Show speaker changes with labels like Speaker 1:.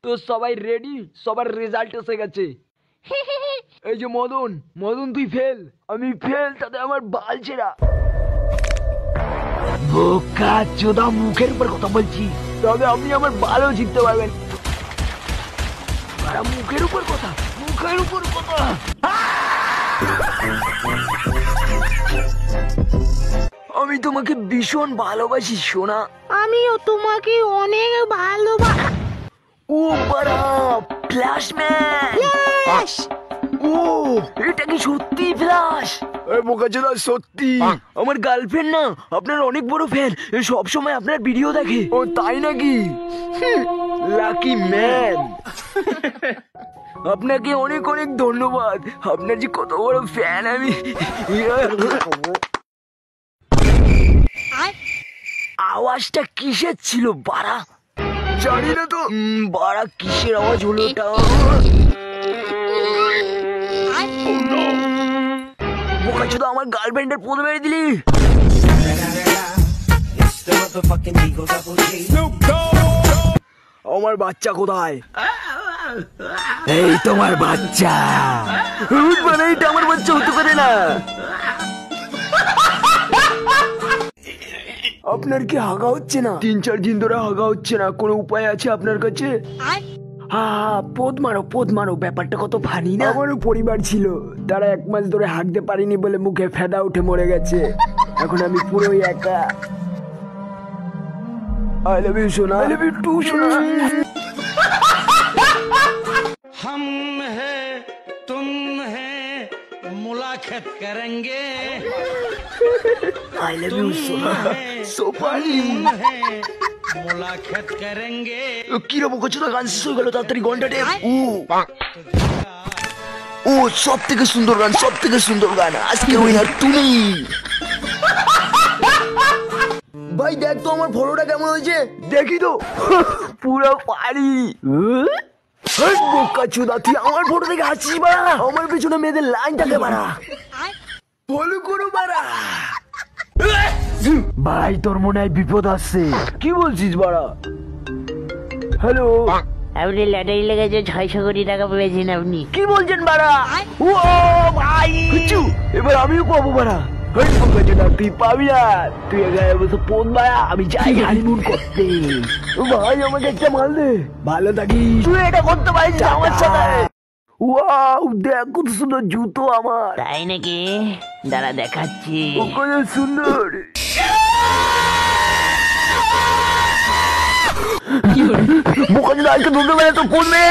Speaker 1: তো সবাই রেডি, সবার রেজাল্ট এসে গেছে। এই যে মদন, মদন তুই ফেল, আমি ফেল, তাতে আমার বাল ছেঁড়া। বোকা চোদা, মুখের উপর কথা বলছি, তবে আপনি আমার বালও জিততে পারবেন। মুখের উপর কথা, মুখের উপর কথা। আমি তোমাকে ভীষণ ভালোবাসি সোনা।
Speaker 2: আমিও তোমাকে অনেক ভালোবাসি।
Speaker 1: ও বাড়া, ফ্ল্যাশ। ও এটা কি সত্যি ফ্ল্যাশ? বোকাচোদা সত্যি, আমার গার্লফ্রেন্ড না আপনার অনেক বড় ফ্যান, সব সময় আপনার ভিডিও দেখে। ও তাই নাকি? Lucky man. আপনাকে অনেক অনেক ধন্যবাদ, আপনার যে কত বড় ফ্যান আমি। আওয়াজটা কিসের ছিল বাড়া? জানি না তো বাড়া, কিসের আওয়াজ হলো ওটা? বোকাচোদা, আমার গার্লফ্রেন্ডের পোদ মেরে দিলি। আমার বাচ্চা কোথায়? এই তোমার বাচ্চা। মানে এটা আমার বাচ্চা হতে পারে না। আপনার কি হাগা হচ্ছে না? 3-4 দিন ধরে হাগা হচ্ছে না, কোনো উপায় আছে আপনার কাছে? পোদ মারো, ব্যাপারটা কত ফানি না? আমারও পরিবার ছিল, তারা 1 মাস ধরে হাঁটতে পারিনি বলে মুখে ফেদা উঠে মরে গেছে। এখন আমি পুরোই একা। I love you সোনা, I love you too সোনা।
Speaker 3: हम है तुम है मुलाकात करेंगे।
Speaker 1: I love you সোনা, so funny।
Speaker 3: मुलाकात करेंगे।
Speaker 1: কি রে বোকাচোদা, গান শেষ হয়ে গেল, তাড়াতাড়ি ঘন্টাটে। ও সব থেকে সুন্দর গান, আজকে উইনার তুমি। ভাই দেখ তো আমার ফটোটা কেমন হয়েছে? দেখি তো, পুরো পারি। বোকাচোদা, তুই আমার ফটো দেখে হাসিস বাড়া? আমার পেছনে মেয়েদের লাইনটাকে বাড়া, ফলো করো বাড়া। ভাই তোর মনে হয় বিপদ আসছে। কি বলছিস বাড়া? হ্যালো,
Speaker 2: আপনি লটারি লেগেছে 600 কোটি টাকা পেয়েছেন আপনি।
Speaker 1: কি বলছেন বাড়া? ও ভাই, এবার আমিও পাবো বাড়া। তুই পাবি না, তুই বসে পোদ বাড়া, আমি যাই হানিমুন করতে। ভাই আমাকে একটা মাল দে, ভালো থাকিস। তুই এটা করতে পারিস আমার সাথে? ওয়াও, দেখ কত সুন্দর জুতো আমার।
Speaker 2: তাই নাকি? দাঁড়া দেখাচ্ছি।
Speaker 1: কত সুন্দর। বোকাচোদা, আজকে দুটো বেলা তো ফোন মেরে